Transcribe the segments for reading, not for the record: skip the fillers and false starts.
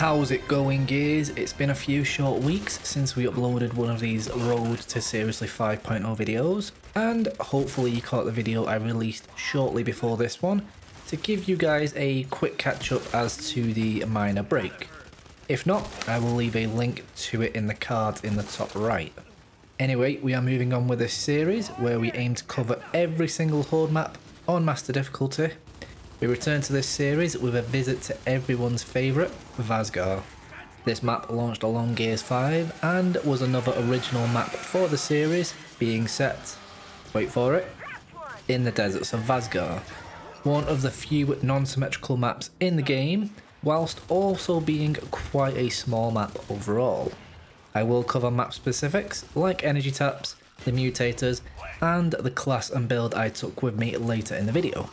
How's it going, gears? It's been a few short weeks since we uploaded one of these Road to Seriously 5.0 videos, and hopefully you caught the video I released shortly before this one to give you guys a quick catch up as to the minor break. If not, I will leave a link to it in the cards in the top right. Anyway, we are moving on with this series where we aim to cover every single Horde map on Master difficulty. We return to this series with a visit to everyone's favourite, Vasgar. This map launched along Gears 5 and was another original map for the series, being set, wait for it, in the deserts of Vasgar. One of the few non-symmetrical maps in the game, whilst also being quite a small map overall. I will cover map specifics like energy taps, the mutators, and the class and build I took with me later in the video.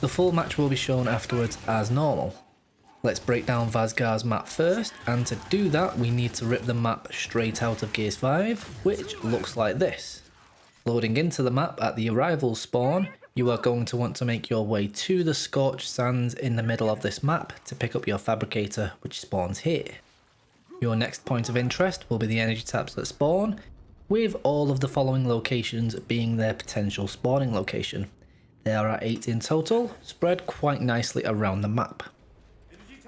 The full match will be shown afterwards as normal. Let's break down Vasgar's map first, and to do that we need to rip the map straight out of Gears 5, which looks like this. Loading into the map at the arrival spawn, you are going to want to make your way to the scorched sands in the middle of this map to pick up your fabricator, which spawns here. Your next point of interest will be the energy taps that spawn, with all of the following locations being their potential spawning location. There are 8 in total, spread quite nicely around the map.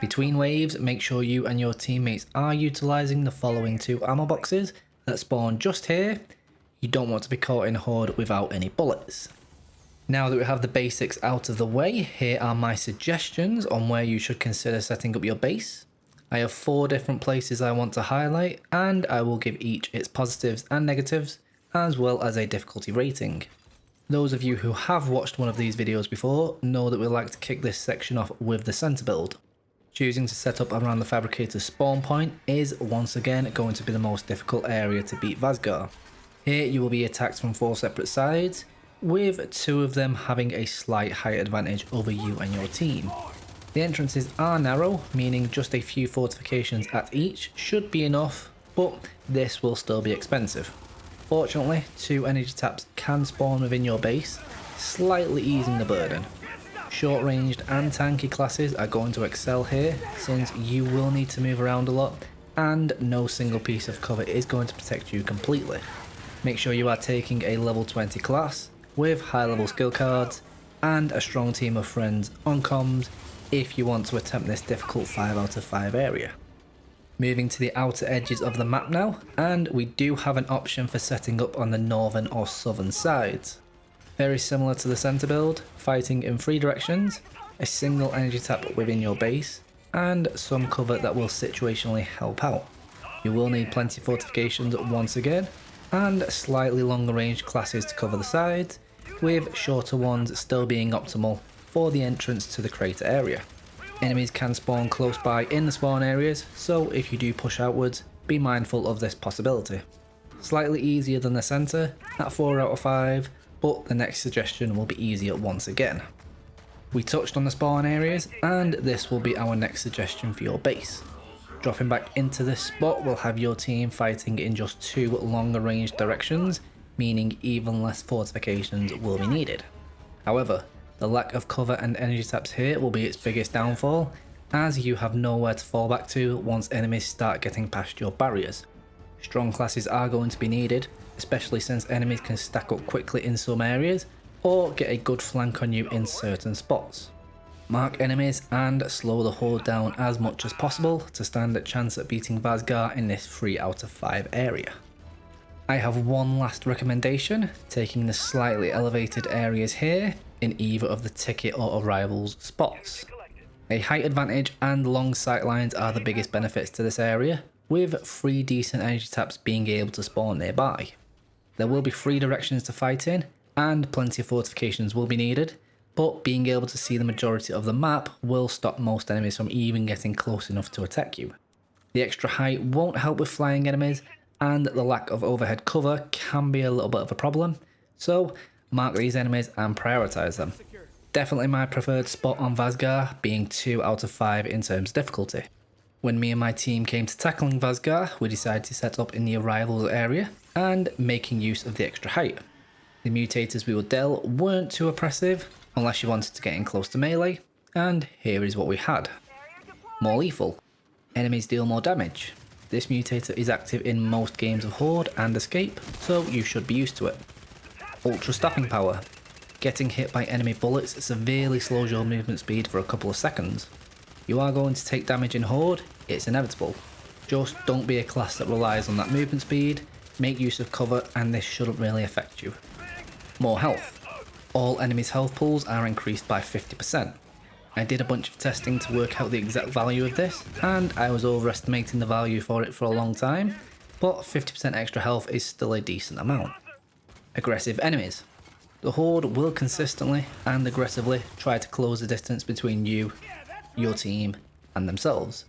Between waves, make sure you and your teammates are utilising the following 2 ammo boxes that spawn just here. You don't want to be caught in Horde without any bullets. Now that we have the basics out of the way, here are my suggestions on where you should consider setting up your base. I have 4 different places I want to highlight, and I will give each its positives and negatives, as well as a difficulty rating. Those of you who have watched one of these videos before know that we like to kick this section off with the center build. Choosing to set up around the fabricator's spawn point is once again going to be the most difficult area to beat Vasgar. Here you will be attacked from 4 separate sides, with 2 of them having a slight height advantage over you and your team. The entrances are narrow, meaning just a few fortifications at each should be enough, but this will still be expensive. Fortunately, 2 energy taps can spawn within your base, slightly easing the burden. Short ranged and tanky classes are going to excel here, since you will need to move around a lot, and no single piece of cover is going to protect you completely. Make sure you are taking a level 20 class, with high level skill cards, and a strong team of friends on comms, if you want to attempt this difficult 5 out of 5 area. Moving to the outer edges of the map now, and we do have an option for setting up on the northern or southern sides. Very similar to the center build, fighting in 3 directions, a single energy tap within your base, and some cover that will situationally help out. You will need plenty of fortifications once again, and slightly longer range classes to cover the sides, with shorter ones still being optimal for the entrance to the crater area. Enemies can spawn close by in the spawn areas, so if you do push outwards, be mindful of this possibility. Slightly easier than the centre, at 4 out of 5, but the next suggestion will be easier once again. We touched on the spawn areas, and this will be our next suggestion for your base. Dropping back into this spot will have your team fighting in just 2 longer range directions, meaning even less fortifications will be needed. However, the lack of cover and energy taps here will be its biggest downfall, as you have nowhere to fall back to once enemies start getting past your barriers. Strong classes are going to be needed, especially since enemies can stack up quickly in some areas, or get a good flank on you in certain spots. Mark enemies and slow the Horde down as much as possible to stand a chance at beating Vasgar in this 3 out of 5 area. I have one last recommendation, taking the slightly elevated areas here in either of the ticket or arrivals spots. A height advantage and long sight lines are the biggest benefits to this area, with 3 decent energy taps being able to spawn nearby. There will be 3 directions to fight in, and plenty of fortifications will be needed, but being able to see the majority of the map will stop most enemies from even getting close enough to attack you. The extra height won't help with flying enemies, and the lack of overhead cover can be a little bit of a problem, so mark these enemies and prioritise them. Definitely my preferred spot on Vasgar, being 2 out of 5 in terms of difficulty. When me and my team came to tackling Vasgar, we decided to set up in the arrivals area and making use of the extra height. The mutators we were dealt weren't too oppressive, unless you wanted to get in close to melee, and here is what we had. More lethal. Enemies deal more damage. This mutator is active in most games of Horde and Escape, so you should be used to it. Ultra stopping power. Getting hit by enemy bullets severely slows your movement speed for a couple of seconds. You are going to take damage in Horde, it's inevitable. Just don't be a class that relies on that movement speed, make use of cover, and this shouldn't really affect you. More health. All enemies' health pools are increased by 50%. I did a bunch of testing to work out the exact value of this, and I was overestimating the value for it for a long time, but 50% extra health is still a decent amount. Aggressive enemies. The Horde will consistently and aggressively try to close the distance between you, your team, and themselves.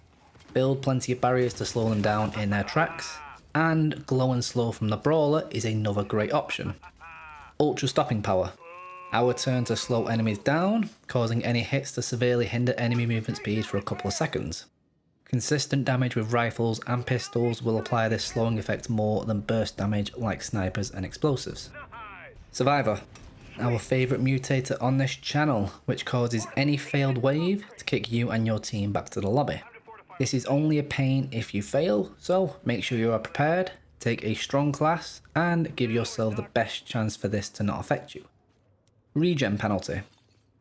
Build plenty of barriers to slow them down in their tracks, and glow and slow from the brawler is another great option. Ultra stopping power. Our turn to slow enemies down, causing any hits to severely hinder enemy movement speed for a couple of seconds. Consistent damage with rifles and pistols will apply this slowing effect more than burst damage like snipers and explosives. Survivor. Our favourite mutator on this channel, which causes any failed wave to kick you and your team back to the lobby. This is only a pain if you fail, so make sure you are prepared, take a strong class, and give yourself the best chance for this to not affect you. Regen penalty.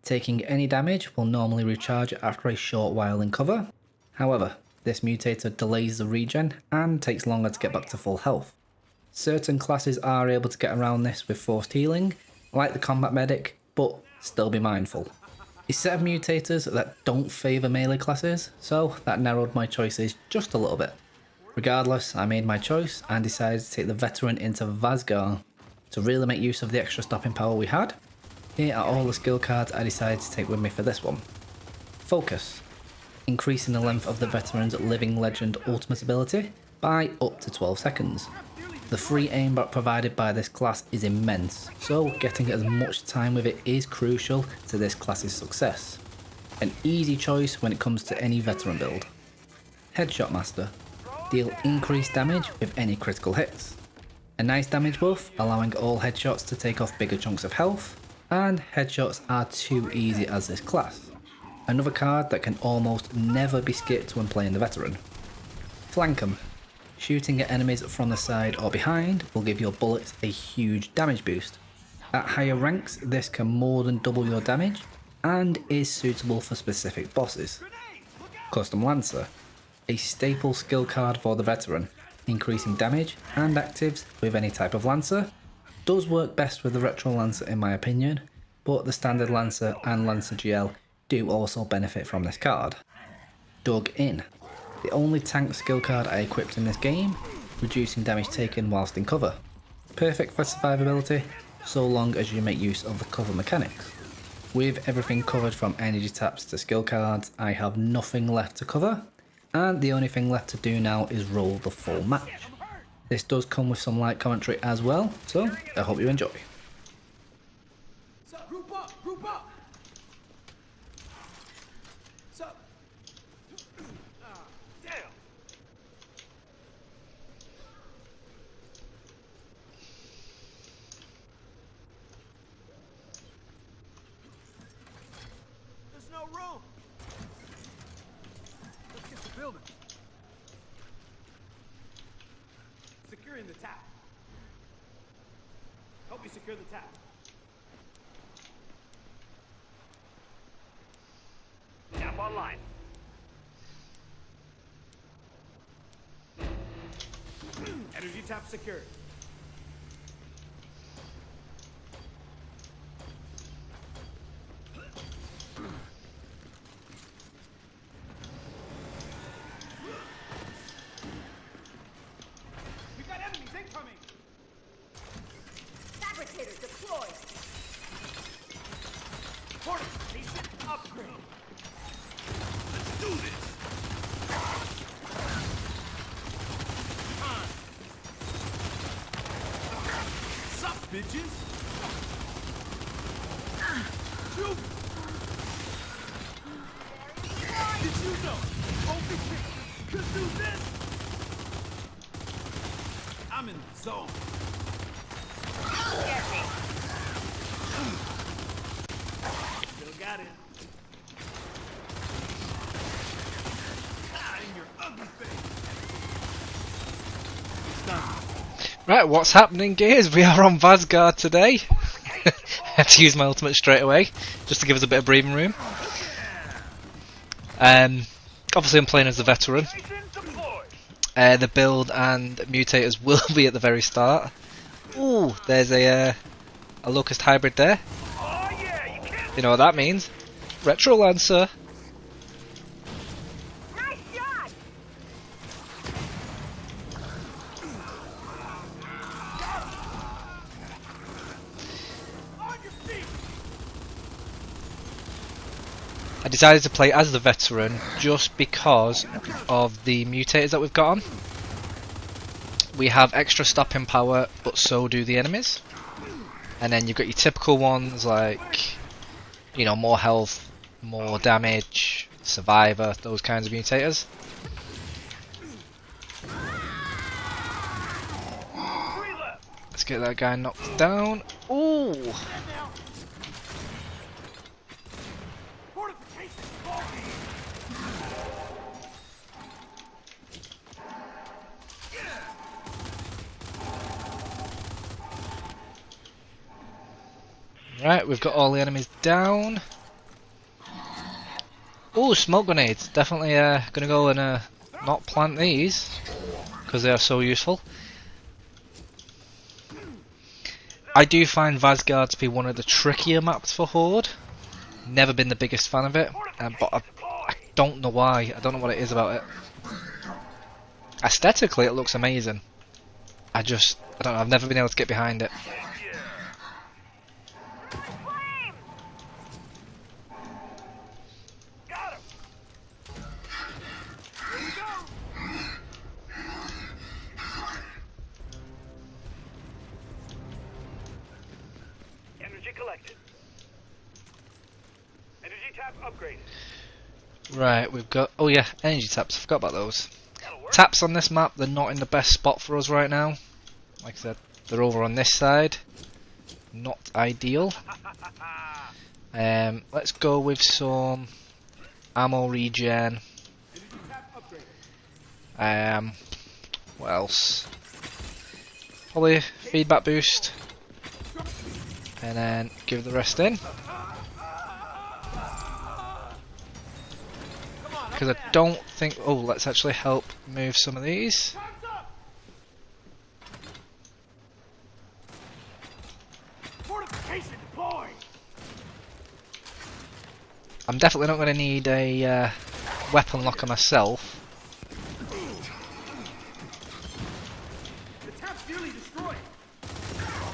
Taking any damage will normally recharge after a short while in cover. However, this mutator delays the regen and takes longer to get back to full health. Certain classes are able to get around this with forced healing, like the combat medic, but still be mindful. A set of mutators that don't favour melee classes, so that narrowed my choices just a little bit. Regardless, I made my choice and decided to take the veteran into Vasgar to really make use of the extra stopping power we had. Here are all the skill cards I decided to take with me for this one. Focus. Increasing the length of the veteran's Living Legend ultimate ability by up to 12 seconds. The free aimbot provided by this class is immense, so getting as much time with it is crucial to this class's success. An easy choice when it comes to any veteran build. Headshot Master. Deal increased damage with any critical hits. A nice damage buff, allowing all headshots to take off bigger chunks of health, and headshots are too easy as this class. Another card that can almost never be skipped when playing the veteran. Flank 'em. Shooting at enemies from the side or behind will give your bullets a huge damage boost. At higher ranks, this can more than double your damage, and is suitable for specific bosses. Custom Lancer. A staple skill card for the veteran, increasing damage and actives with any type of Lancer. Does work best with the Retro Lancer in my opinion, but the standard Lancer and Lancer GL do also benefit from this card. Dug In. The only tank skill card I equipped in this game, reducing damage taken whilst in cover. Perfect for survivability, so long as you make use of the cover mechanics. With everything covered from energy taps to skill cards, I have nothing left to cover, and the only thing left to do now is roll the full match. This does come with some light commentary as well, so I hope you enjoy. Group up, group up. Sup? Damn. There's no room. Let's get the building. Securing the tap. Help me secure the tap. Tap online. Energy tap secured. We got enemies incoming. Fabricator deployed. Horde, decent upgrade. Let's do this. Sup, bitches? Shoot! Did you know open kick could do this? I'm in the zone. Still got it. Ah, in your ugly Right, what's happening, gears? We are on Vasgar today. I had to use my ultimate straight away, just to give us a bit of breathing room. Obviously I'm playing as the veteran. The build and mutators will be at the very start. Ooh, there's a locust hybrid there. You know what that means? Retro Lancer. Nice shot! On your feet! I decided to play as the veteran just because of the mutators that we've got on. We have extra stopping power, but so do the enemies. And then you've got your typical ones like, you know, more health, more damage, survivor, those kinds of mutators. Let's get that guy knocked down. Ooh! Right, we've got all the enemies down. Ooh, smoke grenades. Definitely gonna go and not plant these because they are so useful. I do find Vasgar to be one of the trickier maps for Horde. Never been the biggest fan of it, but I don't know why. I don't know what it is about it. Aesthetically, it looks amazing. I don't know. I've never been able to get behind it. Collected. Energy tap upgraded. Right, we've got... Oh yeah, energy taps. I forgot about those. Taps on this map, they're not in the best spot for us right now. Like I said, they're over on this side. Not ideal. Let's go with some ammo regen. What else? Probably feedback boost. And then give the rest in. Because I don't think... Oh, let's actually help move some of these. I'm definitely not going to need a weapon locker myself. The tap's nearly destroyed.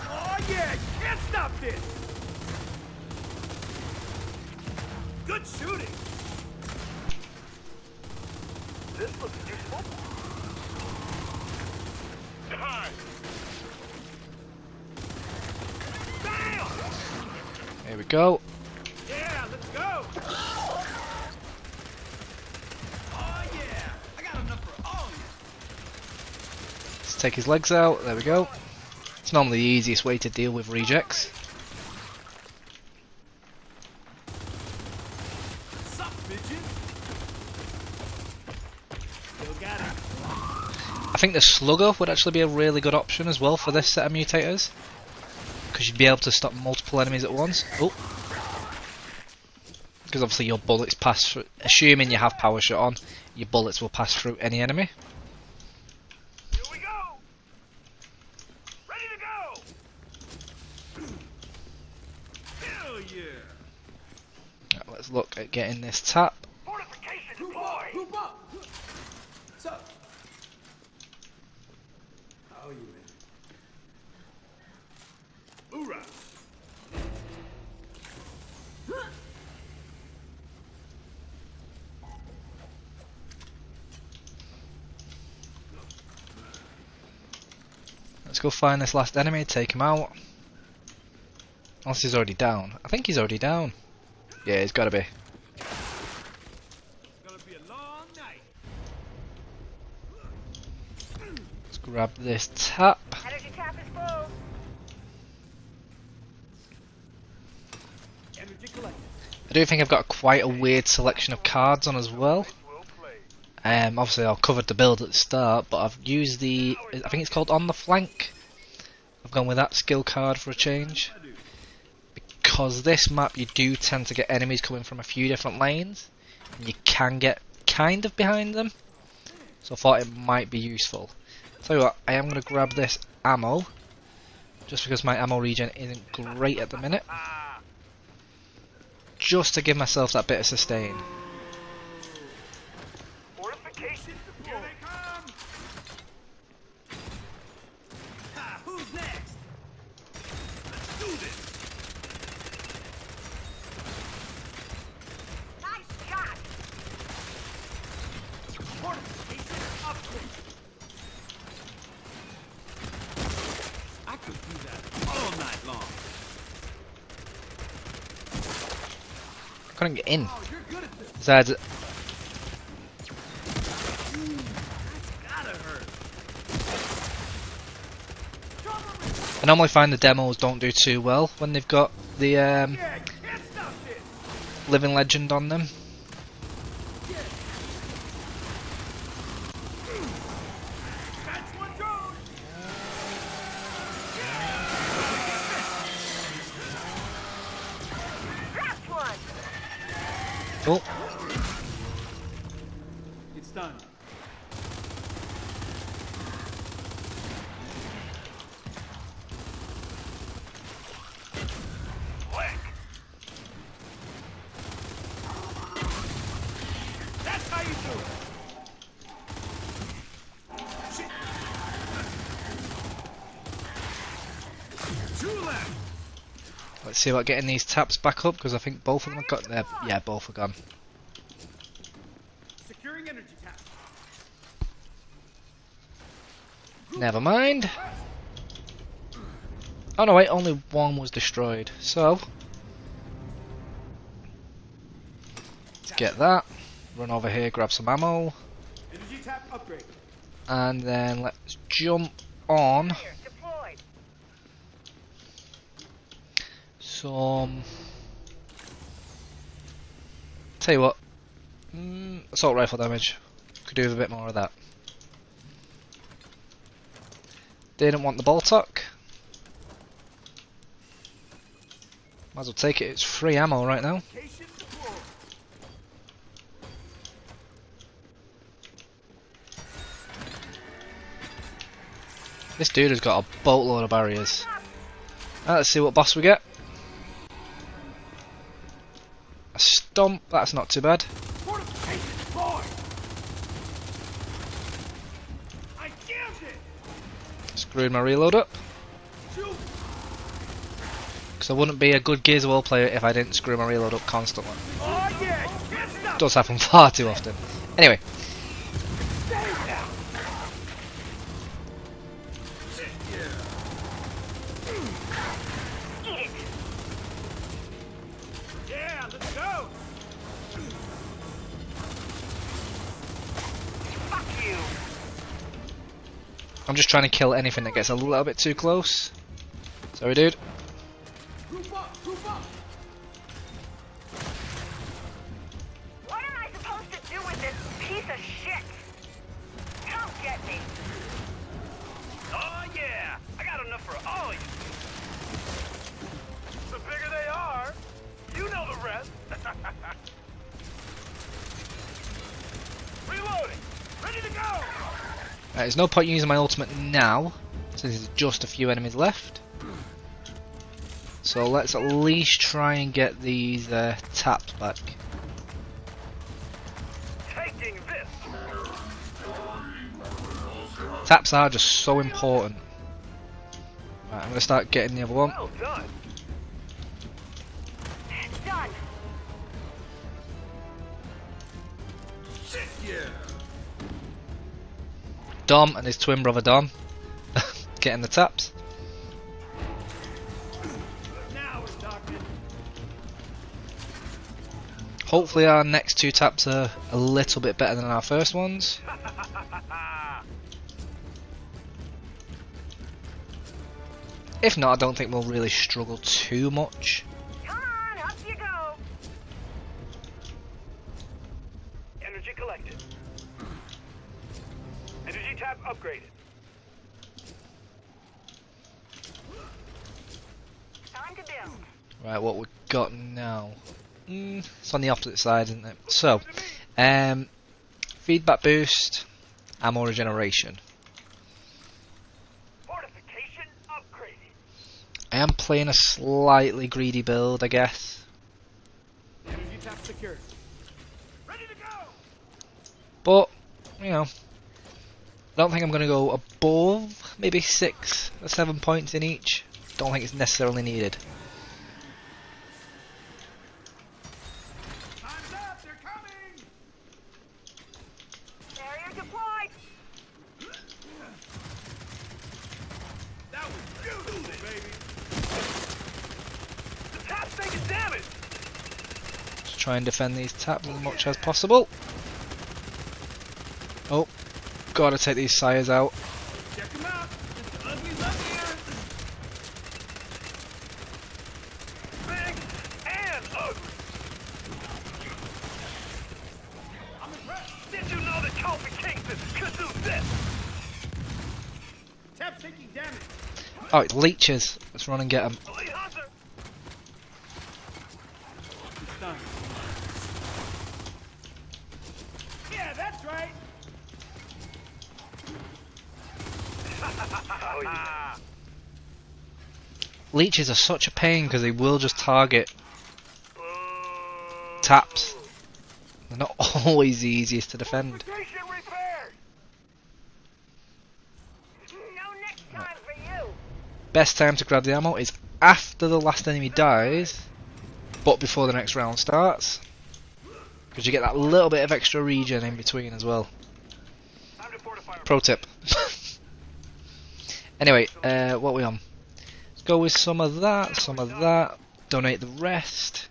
Oh yeah, you can't stop this. Good shooting. This looks useful. Die. Bam! Here we go. Yeah, let's go. Oh yeah, I got enough for all of you. Let's take his legs out. There we go. It's normally the easiest way to deal with rejects. Sup, bitches? Still got it. I think the slugger would actually be a really good option as well for this set of mutators. Because you'd be able to stop multiple enemies at once. Oh. Because obviously your bullets pass through, assuming you have power shot on, your bullets will pass through any enemy. Here we go. Ready to go. Hell yeah. Right, let's look at getting this tap. Fortification deployed. Group up. What's up? How are you, man? Hoorah. Let's go find this last enemy, take him out. Unless he's already down. I think he's already down. Yeah, he's gotta be. It's gonna be a long night. Let's grab this tap. Energy tap is full. Energy collected. I do think I've got quite a weird selection of cards on as well. Obviously I've covered the build at the start, but I've used the, I think it's called On the Flank. I've gone with that skill card for a change. Because this map you do tend to get enemies coming from a few different lanes. And you can get kind of behind them. So I thought it might be useful. Tell you what, I am going to grab this ammo. Just because my ammo regen isn't great at the minute. Just to give myself that bit of sustain. Fortifications, here they come. Who's next? Let's do this. Nice shot. Fortifications upgrade. I could do that all night long. I couldn't get in. Oh, you're good at this. Besides, That's gotta hurt. I normally find the demos don't do too well when they've got the Yeah, you can't stop this. living legend on them. That's one goes. That's one. Oh, It's done. That's how you do it. Shit. Two left. let's see about getting these taps back up because I think both of them have got their, yeah, both are gone. Securing energy tap. Never mind. Oh no wait, only one was destroyed. So, get that, run over here, grab some ammo, Energy tap upgrade. and then let's jump on some... Tell you what, assault rifle damage. Could do with a bit more of that. Didn't want the Boltok. Might as well take it, it's free ammo right now. Location deployed. This dude has got a boatload of barriers. Let's see what boss we get. A stomp, that's not too bad. Fortification deployed. I jammed it. Screwed my reload up. Shoot. Because I wouldn't be a good Gears of War player if I didn't screw my reload up constantly. Oh yeah, you can't stop. Does happen far too often. Anyway, Stay down. Shit, yeah. Eat it. Yeah, let's go. Fuck you. I'm just trying to kill anything that gets a little bit too close. Sorry dude. Group up, group up. What am I supposed to do with this piece of shit? Come get me. Oh yeah, I got enough for all of you. The bigger they are, you know the rest. Reloading, ready to go. There's no point using my ultimate now, since there's just a few enemies left. So let's at least try and get these taps back. Taking this. Taps are just so important. Right, I'm going to start getting the other one. Well done. Done. Shit, yeah. Dom and his twin brother Dom getting the taps. Now we're talking. Hopefully our next two taps are a little bit better than our first ones. If not, I don't think we'll really struggle too much. Come on, up you go. Energy collected. condemned. Right, what we've got now. It's on the opposite side, isn't it? So, feedback boost, ammo regeneration. Fortification upgraded. I am playing a slightly greedy build, I guess. Energy tap secured. Ready to go. But, you know, I don't think I'm going to go above maybe 6 or 7 points in each. Don't think it's necessarily needed. Time's up. They're coming. Barrier deployed. That was beautiful, baby. The tap's taking damage. Just try and defend these taps as much as possible. Oh, gotta take these sires out. Check him out. It's the uglies up here. Big and ugly. I'm impressed. Did you know that Kofi Kingston could do this? Tap's taking damage. Oh, it's leeches. Let's run and get them. Elite Hunter. Done. Yeah, that's right. Oh, yeah. Leeches are such a pain because they will just target taps. They're not always the easiest to defend. Station repaired. No next time for you. Best time to grab the ammo is after the last enemy dies, but before the next round starts. Because you get that little bit of extra regen in between as well. Time to fortify. Pro tip. Anyway, what are we on? Let's go with some of that, donate the rest.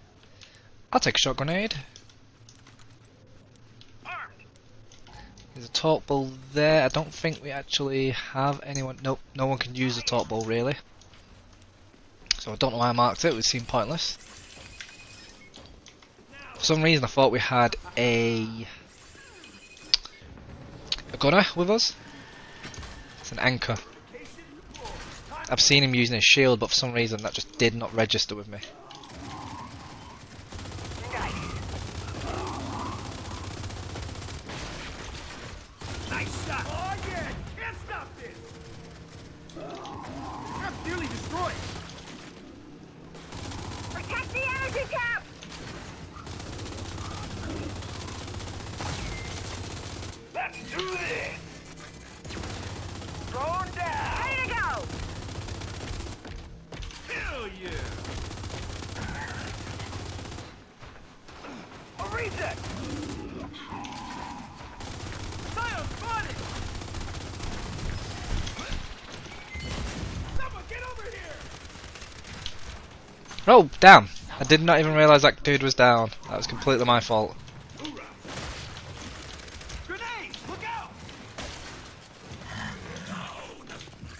I'll take a shot grenade. Armed. There's a torque bowl there. I don't think we actually have anyone. Nope, no one can use the torque bowl really. So I don't know why I marked it. It would seem pointless. For some reason I thought we had a gunner with us. It's an anchor. I've seen him using his shield, but for some reason that just did not register with me. Nice shot. Oh yeah, can't stop this. Trap's nearly destroyed. Protect the energy cap. Let's do this. Thrown down. Ready to go. Hell yeah. A reset. Scion spotted. Someone get over here. Oh, damn! I did not even realise that dude was down. That was completely my fault. Hoorah. Grenade, look out.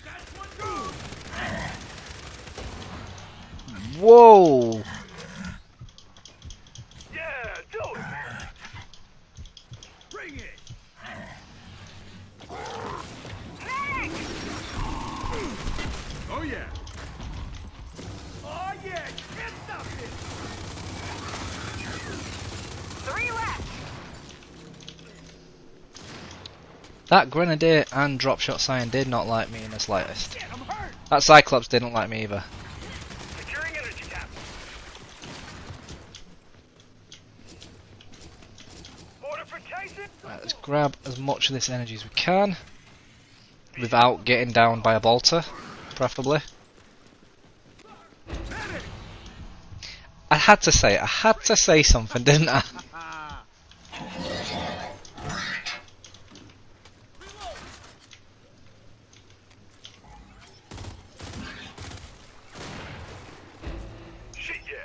That's one go. Whoa! Yeah, do it. Bring it. Medic. Oh yeah. Oh yeah, can't stop this. 3 left. That grenadier and dropshot scion did not like me in the slightest. Shit, I'm hurt. That Cyclops didn't like me either. Securing energy tap. Fortification. Right, let's grab as much of this energy as we can without getting down by a bolter, preferably. Medic. I had to say it. I had to say something, didn't I? Shit, yeah.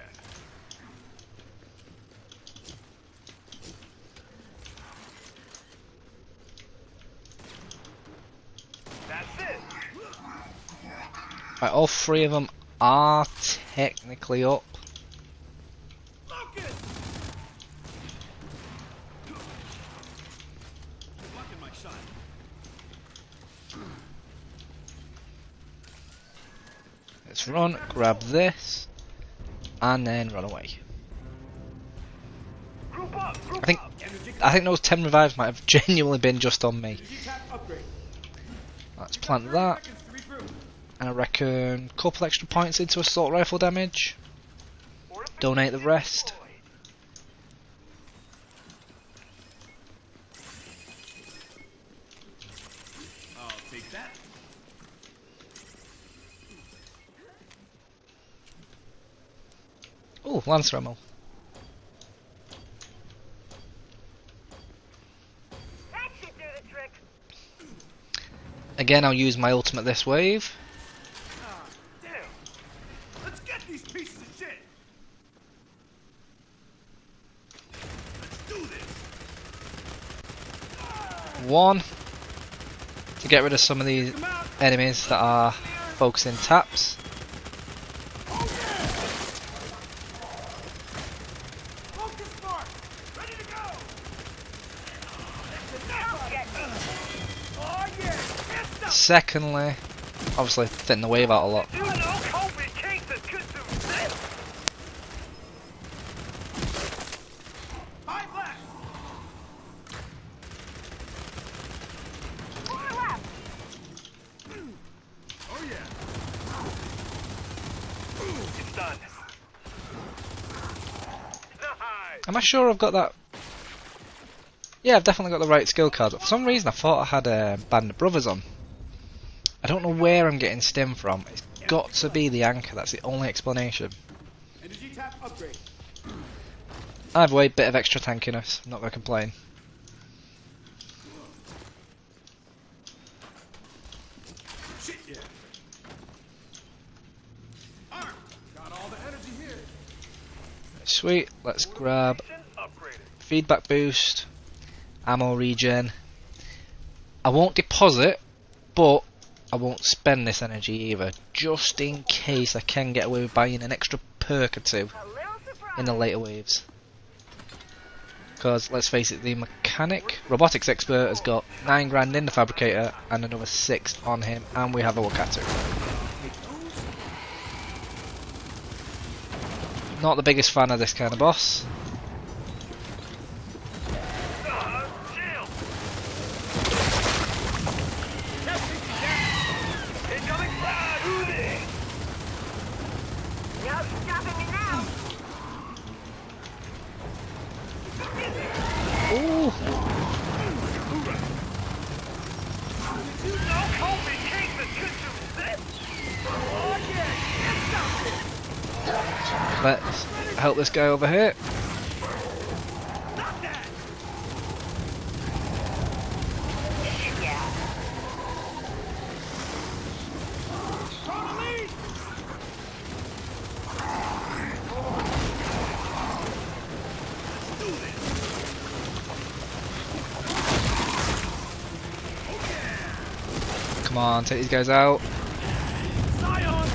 That's it. Right, all 3 of them are technically up. Focus. Blocking my shot. Let's run, grab this. and then run away. Group up, group I think up. Energy those 10 revives might have genuinely been just on me. tap upgrade. Let's plant that, Seconds to regroup. and I reckon a couple extra points into assault rifle damage. Donate the rest. I'll take that. Ooh, Lancer ammo. That should do the trick. Again, I'll use my ultimate this wave. Ah, damn. Let's get these pieces of shit. Let's do this. One, to get rid of some of these enemies that are focusing taps. Focus mark. Ready to go. Don't get me. Oh yeah. Can't stop. Secondly, obviously thin the wave out a lot. You know COVID cases could do this. Five left. Four left. Oh yeah. It's done. Nice. Am I sure I've got that? Yeah, I've definitely got the right skill card. For some reason I thought I had a Band of Brothers on. I don't know where I'm getting stim from. It's got to be the anchor, that's the only explanation. Energy tap upgrade. Either way, bit of extra tankiness, I'm not going to complain. Shit yeah. Arm. Got all the energy here. Sweet, let's grab Upgraded. feedback boost, ammo regen. I won't deposit, but I won't spend this energy either, just in case I can get away with buying an extra perk or two A little surprise. in the later waves. Because let's face it, the mechanic robotics expert has got 9 grand in the fabricator and another 6 on him, and we have a Wakatu. Not the biggest fan of this kind of boss. Chill. Incoming fire. No stopping me now. Ooh, You know COVID cases could do this. Oh yeah. Can't stop this. let's help this guy over here. Stop that. Yeah. Follow me. Let's do this. Come on, take these guys out. Zion.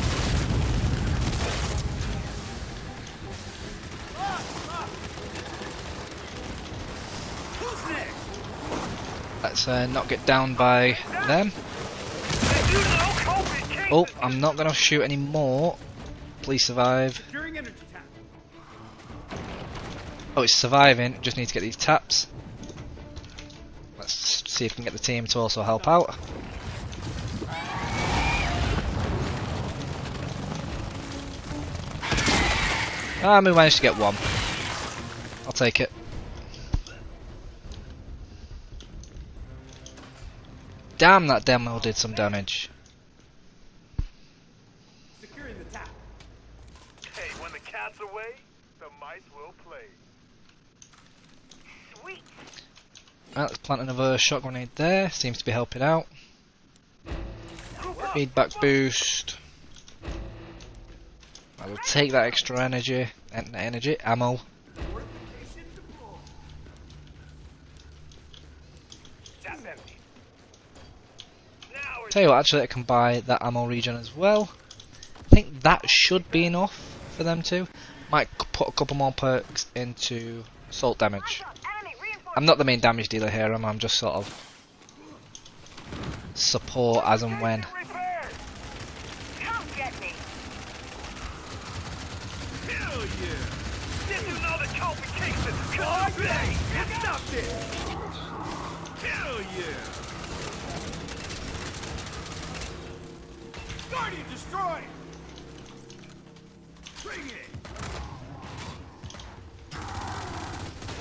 Who's next? Let's not get down by them. You know COVID cases. Oh, I'm not going to shoot any more. Please survive. Securing energy tap. Oh, it's surviving. Just need to get these taps. Let's see if we can get the team to also help out. Ah, we managed to get one. I'll take it. Damn, that demo did some damage. Securing the tap. Hey, when the cat's away, the mice will play. Sweet. Right, let's plant another shot grenade there. Seems to be helping out. Feedback boost. I will take that extra energy, ammo. Fortification deployed. Tap empty. Now we're Tell you what, actually I can buy that ammo regen as well. I think that should be enough for them to. Might put a couple more perks into assault damage. Enemy reinforcement. I'm not the main damage dealer here, I'm just sort of support as and when. repaired. Come get me. Hell yeah! Did you know that complication could Oh be? yeah! Can't stop this! Hell yeah! Guardian destroyed! Bring it!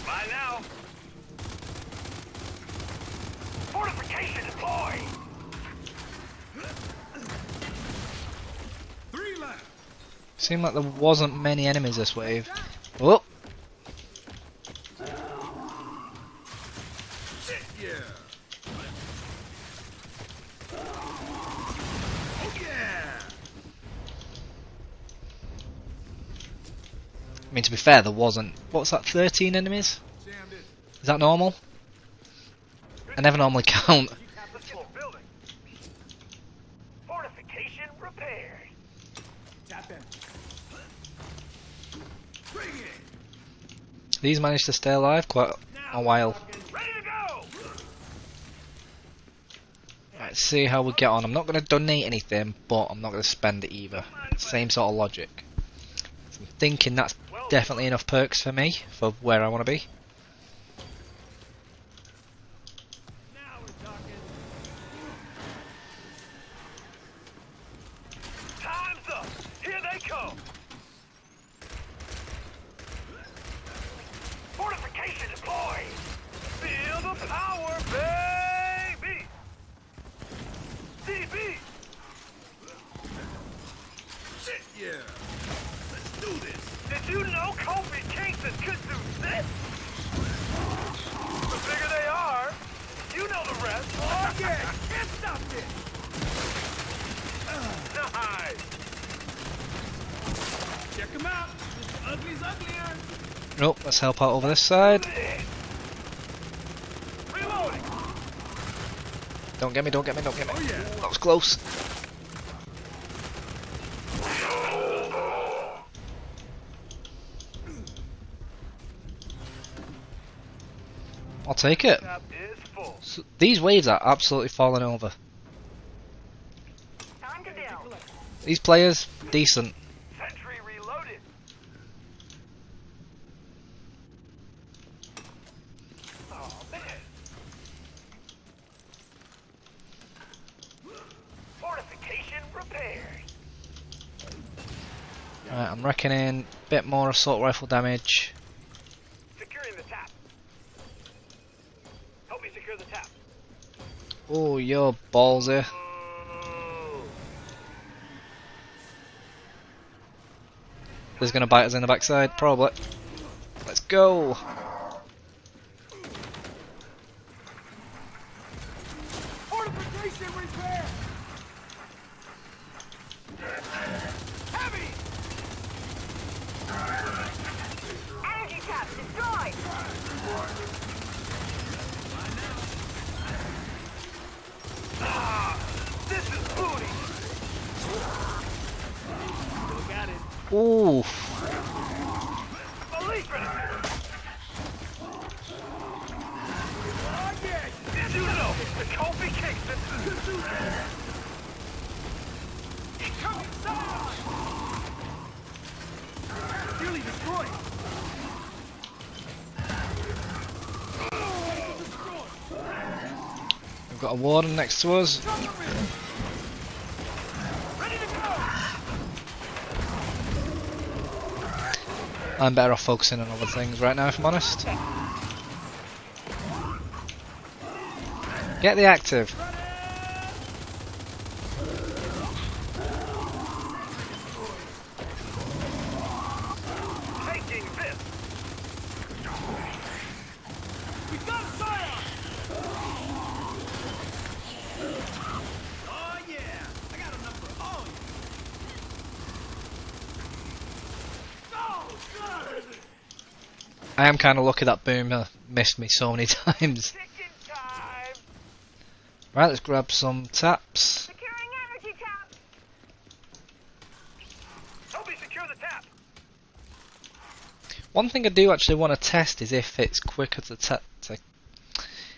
By now. Fortification deployed. 3 left! Seemed like there wasn't many enemies this wave. Oh, Shit yeah! Oh yeah! I mean, to be fair, there wasn't. What's that? 13 enemies? Jammed it. Is that normal? I never normally count. Let's get the building. Fortification repaired. Tap in. Bring it! These managed to stay alive quite a while. Ready to go. Let's see how we get on. I'm not going to donate anything, but I'm not going to spend it either. Same sort of logic. So I'm thinking that's definitely enough perks for me, for where I want to be. Now we're talking. Time's up. Here they come. Fortification deployed. Feel the power, baby. DB. Shit yeah! Let's do this! Did you know Kobe Kingston could do this? The bigger they are, you know the rest. Oh yeah! Can't stop this! Nice. Check him out! Mr. Ugly's uglier! Oh, let's help out over this side. Reloading. Don't get me, don't get me, don't get me. Oh yeah! That was close. I'll take it. Tap is full. So these waves are absolutely falling over. Time to build. These players, decent. Sentry reloaded. Oh man. Fortification repaired. Right, I'm reckoning a bit more assault rifle damage. Securing the tap. Help me secure the tap. Oh, you're ballsy. There's gonna bite us in the backside, probably. Let's go. Fortification repair! Heavy! Energy tap destroyed. This is booty. Still got it. Ooh. Elite ready. Oh yeah! Did you know the Kobe Kingston Could do that! Incoming side! Nearly destroyed! We've got a warden next to us. Ready to go! I'm better off focusing on other things right now, if I'm honest. Get the active. taking this. We got fire! Oh yeah! I got enough for all of you. Oh good! I am kind of lucky that Boomer missed me so many times. Chicken time. Right, let's grab some taps. Securing energy tap. Help me secure the tap. One thing I do actually want to test is if it's quicker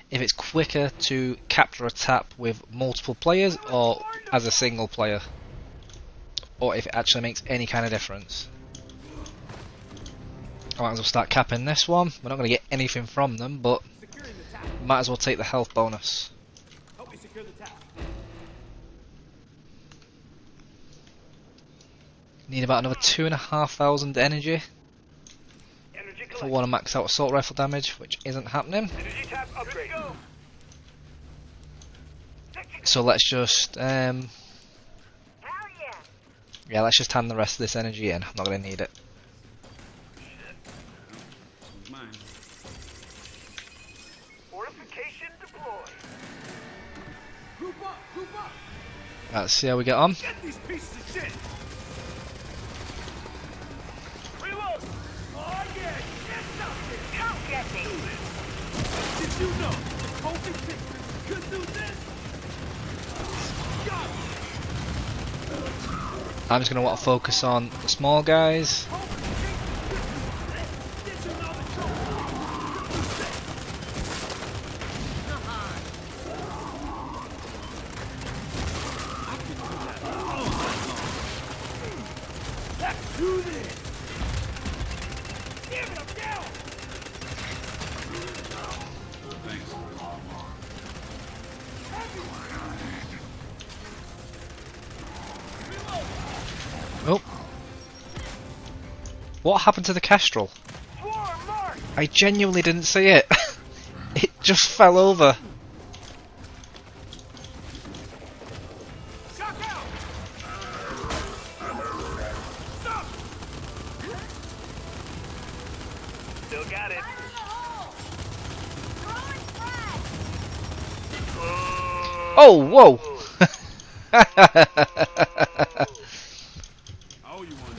if it's quicker to capture a tap with multiple players or as a single player, or if it actually makes any kind of difference. I might as well start capping this one. We're not going to get anything from them, but might as well take the health bonus. Help me secure the tap. Need about another 2,500 energy if I want to max out assault rifle damage, which isn't happening. Energy tap upgrade. So let's just Hell yeah. yeah, let's just hand the rest of this energy in. I'm not going to need it. Mine. Fortification deployed. Group up, group up. Let's see how we get on. Get these pieces of shit. Reload. Oh yeah, can't stop this. Come get me. Did you know? Holy pistons could do this. Got it. I'm just going to want to focus on the small guys. Let's do this. Damn it, I'm down. Thanks. Oh. What happened to the Kestrel? Swarm mark. I genuinely didn't see it. It just fell over. Shock out. Stop. Still got it. Oh, whoa! Oh, you won.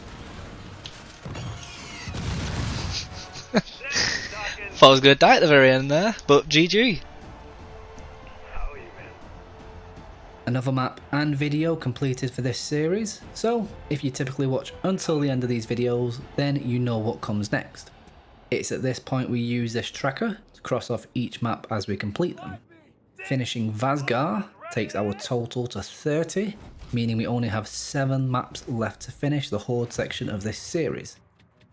Thought I was going to die at the very end there, but GG. How are you, man? Another map and video completed for this series, so if you typically watch until the end of these videos, then you know what comes next. It's at this point we use this tracker to cross off each map as we complete them. Finishing Vasgar takes our total to 30, meaning we only have 7 maps left to finish the Horde section of this series.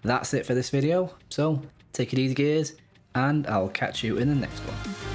That's it for this video, so take it easy gears, and I'll catch you in the next one.